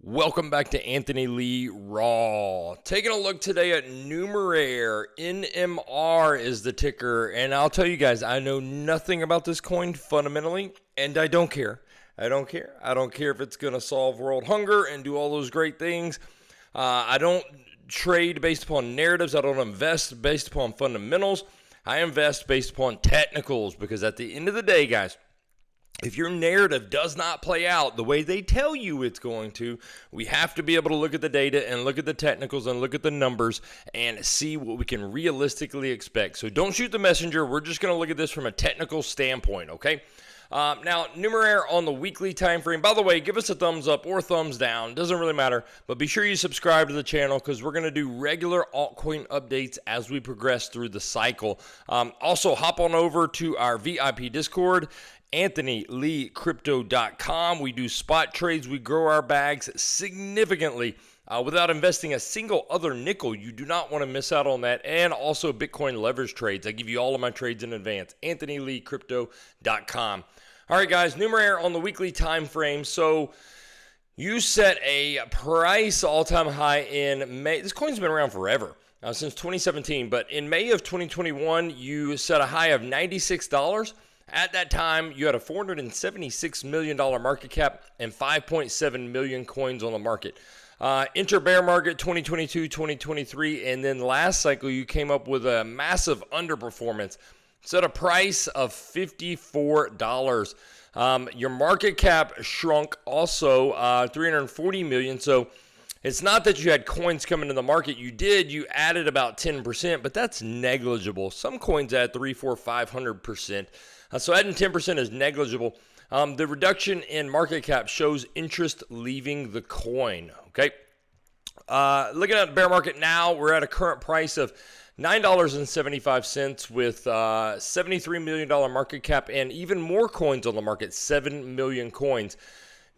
Welcome back to Anthony Lee Raw. Taking a look today at Numeraire. NMR is the ticker. And I'll tell you guys, I know nothing about this coin fundamentally, and I don't care. I don't care. I don't care if it's going to solve world hunger and do all those great things. I don't trade based upon narratives. I don't invest based upon fundamentals. I invest based upon technicals because at the end of the day, guys, if your narrative does not play out the way they tell you it's going to, we have to be able to look at the data and look at the technicals and look at the numbers and see what we can realistically expect. So don't shoot the messenger. We're just going to look at this from a technical standpoint, okay? Now, Numeraire on the weekly time frame. By the way, give us a thumbs up or thumbs down. Doesn't really matter. But be sure you subscribe to the channel because we're going to do regular altcoin updates as we progress through the cycle. Also, hop on over to our VIP Discord, AnthonyLeeCrypto.com. We do spot trades. We grow our bags significantly without investing a single other nickel. You do not want to miss out on that. And also Bitcoin leverage trades. I give you all of my trades in advance. AnthonyLeeCrypto.com. All right, guys, Numeraire on the weekly time frame. So you set a price all-time high in May. This coin's been around forever, since 2017. But in May of 2021, you set a high of $96. At that time, you had a $476 million market cap and 5.7 million coins on the market. Enter bear market 2022, 2023, and then last cycle, you came up with a massive underperformance. Set a price of $54. Your market cap shrunk also 340 million. So it's not that you had coins coming to the market. You added about 10%, but that's negligible. Some coins add 300, 400, 500%. So adding 10% is negligible. The reduction in market cap shows interest leaving the coin, okay? Looking at the bear market now, we're at a current price of $9.75 with $73 million market cap and even more coins on the market, 7 million coins.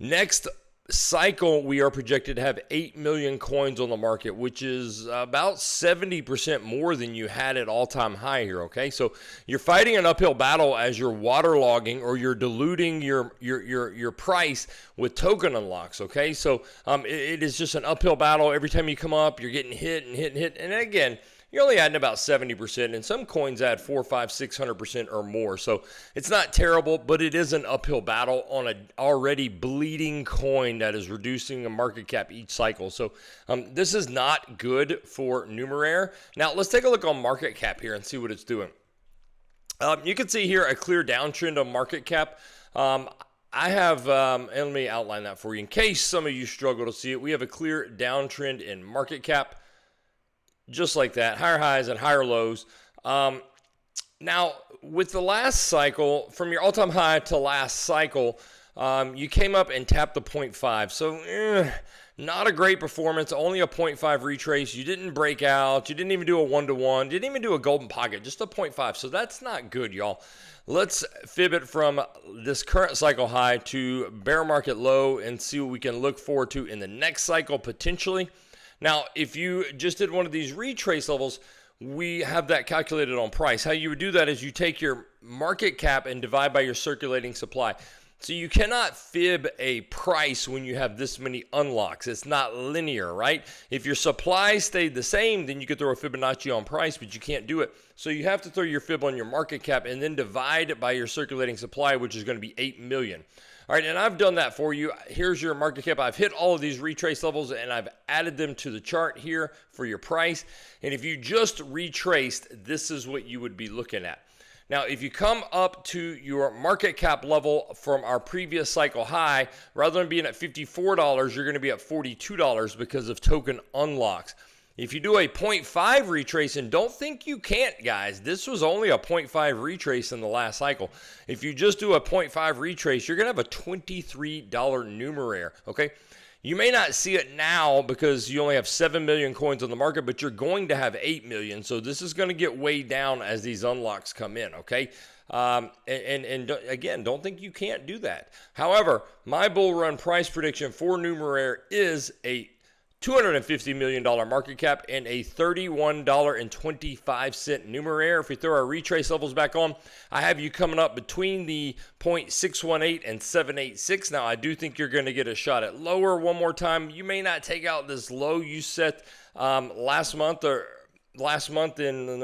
Next cycle, we are projected to have 8 million coins on the market, which is about 70% more than you had at all-time high here, okay? So you're fighting an uphill battle as you're waterlogging or you're diluting your price with token unlocks, okay? So it is just an uphill battle. Every time you come up, you're getting hit and hit and hit. And again, you're only adding about 70%, and some coins add 400, 500, 600% or more. So it's not terrible, but it is an uphill battle on an already bleeding coin that is reducing the market cap each cycle. So this is not good for Numeraire. Now, let's take a look on market cap here and see what it's doing. You can see here a clear downtrend on market cap. I have, and let me outline that for you in case some of you struggle to see it. We have a clear downtrend in market cap. Just like that, higher highs and higher lows. Now, with the last cycle, from your all-time high to last cycle, you came up and tapped the 0.5. So, not a great performance, only a 0.5 retrace. You didn't break out. You didn't even do a one-to-one. Didn't even do a golden pocket, just a 0.5. So that's not good, y'all. Let's fib it from this current cycle high to bear market low and see what we can look forward to in the next cycle potentially. Now, if you just did one of these retrace levels, we have that calculated on price. How you would do that is you take your market cap and divide by your circulating supply. So you cannot fib a price when you have this many unlocks. It's not linear, right? If your supply stayed the same, then you could throw a Fibonacci on price, but you can't do it. So you have to throw your fib on your market cap and then divide it by your circulating supply, which is going to be 8 million. All right, and I've done that for you. Here's your market cap. I've hit all of these retrace levels, and I've added them to the chart here for your price. And if you just retraced, this is what you would be looking at. Now, if you come up to your market cap level from our previous cycle high, rather than being at $54, you're going to be at $42 because of token unlocks. If you do a 0.5 retrace, and don't think you can't, guys, this was only a 0.5 retrace in the last cycle. If you just do a 0.5 retrace, you're going to have a $23 Numeraire, okay? You may not see it now because you only have 7 million coins on the market, but you're going to have 8 million. So this is going to get way down as these unlocks come in, okay? Again, don't think you can't do that. However, my bull run price prediction for Numeraire is a $250 million market cap, and a $31.25 Numeraire. If we throw our retrace levels back on, I have you coming up between the 0.618 and 786. Now, I do think you're going to get a shot at lower one more time. You may not take out this low you set last month in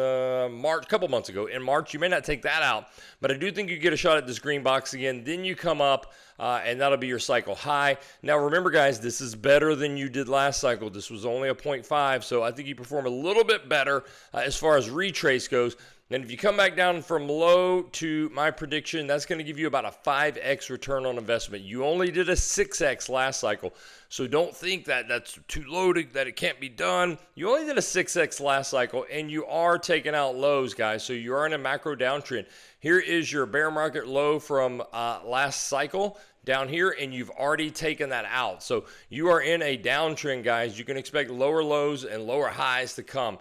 March, a couple months ago. In March, you may not take that out, but I do think you get a shot at this green box again. Then you come up, and that'll be your cycle high. Now, remember, guys, this is better than you did last cycle. This was only a 0.5, so I think you perform a little bit better as far as retrace goes. And if you come back down from low to my prediction, that's going to give you about a 5x return on investment. You only did a 6x last cycle, so don't think that that's too low that it can't be done. You only did a 6x last cycle, and you are taking out lows, guys, so you are in a macro downtrend. Here is your bear market low from last cycle down here, and you've already taken that out. So you are in a downtrend, guys. You can expect lower lows and lower highs to come.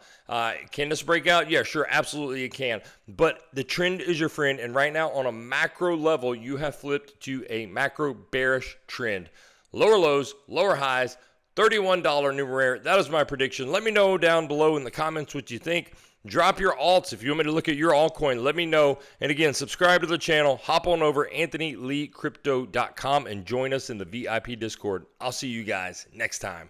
Can this break out? Yeah, sure, absolutely it can. But the trend is your friend, and right now on a macro level, you have flipped to a macro bearish trend. Lower lows, lower highs, $31 Numeraire. That is my prediction. Let me know down below in the comments what you think. Drop your alts. If you want me to look at your altcoin, let me know. And again, subscribe to the channel. Hop on over AnthonyLeeCrypto.com and join us in the VIP Discord. I'll see you guys next time.